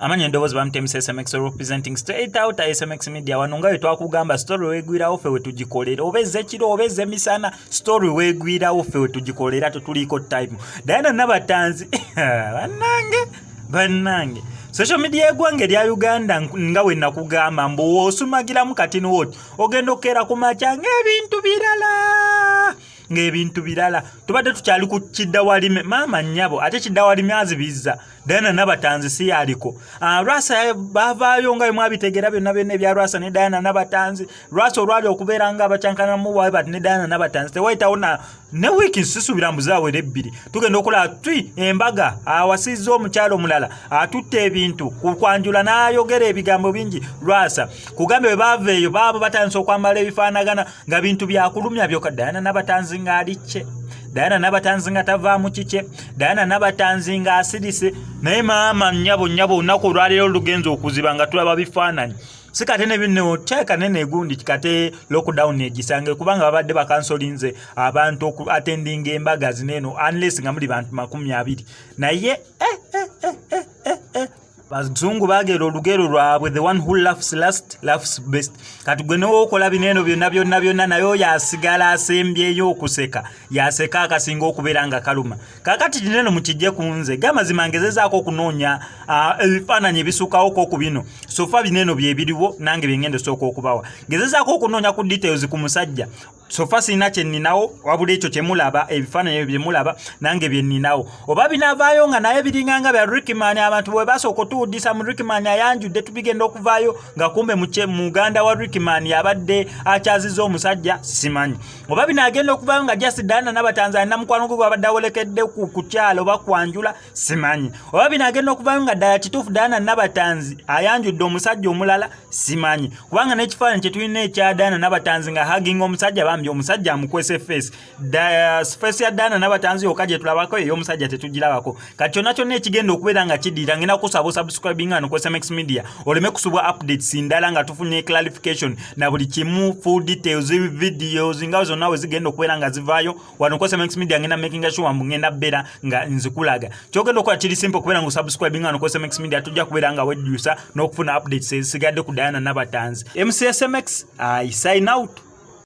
Amanya ndobozi bamtemisa SMX representing straight out SMX media wanonga we twakugamba story wegwira ofe we tugikolera obeze kiro obeze misana story wegwira ofe we tugikolera tutuliko time Diana Nabatanzi bannange social media egwange lya Uganda nga we nakugamba mbu osumagira mu katini wot ogenda okera ku machanga ebintu birala tubadde tukyali ku kiddawalime mama nnyabo ate kiddawalime azibiza Diana Nabatanzi si yaliko Rwasa bavaayo nga mwabitegera byonna ebya Rwasa ne Diana Nabatanzi Rwasa olwali okubeera nga abacyankana mu wayi bat ne Diana Nabatanzi tewaitawo ne wiki nsisubira mbuzaawe ebbiri tugenda okola embaga awasizza omukyalo omulala atutte ebintu kukwanjula n'ayogera ebigambo bingi Rwasa kugambe bwe baveeyo baabo batandise okwambala ebifaanagana nga bintu byakulumya byokka Diana Nabatanzi ng'alicce Diana Nabatanzi nga tavaamu kike Diana Nabatanzi nga asirise naye maama nnyabo olunaku olwaleero olugenza okuziba nga tulaba bifaananyi sikate ne binno cheka nene gundi kikate lockdown egisange kubanga babadde bakansolinze abantu attending embaga zineno unless nga muli bantu 20 naye bazungu bagera olugero lwabwe the one who laughs last laughs best kati gwe no okola bineno byonna nayo yasigala asembyeyo okuseka yaseka akasinga okubeera nga kaluma kakati kineno mukijje kunze gama zimangezezaako okunoonya ebifaananyi ebisukawo ku bino sofa bineno bye biriwo nange byengende sooka okubawa gezezaako okunoonya ku details ku musajja sofa sina kyeninawo wabula ekyo kyemulaba ebifaananyi byemulaba nange byeninawo oba binavaayo nga naye biringanga bya Rickman abantu bwe basooka otuwuddisa mu Rickman ayanjudde tubigenda okuvaayo nga kumbe mu Uganda wa Rickman yabadde akyazizza omusajja simanyi oba binagenda okuvaayo nga just Diana Nabatanzi alina mukwano gwe abadde awolekedde ku kyalo oba kwanjula simanyi oba binagenda okuvaayo nga ddala kituufu Diana Nabatanzi ayanjudde omusajja omulala simanyi kubanga n'ekifaananyi kye tulina ekya Diana Nabatanzi nga hugging omusajja bambi omusajja amukwese face ya Diana Nabatanzi okaje tulabako eyo omusajja tetugirabako kati kyonna ekigenda okubeera nga kidira ngenda kusaba subscribing ano ku SMX media oleme kusubwa updates ndala nga tufunye clarification na buli kimu full details videos nga zonna we zigenda okubeera nga zivaayo wano ku SMX media ngenda making sure ngenda bera nga nzikulaga kyogenda okuba kiri simple kubeera nga subscribing ano ku SMX media tujja kubeera nga weddusa n'okufuna updates esigadde ku Diana Nabatanzi MCSMX I sign out.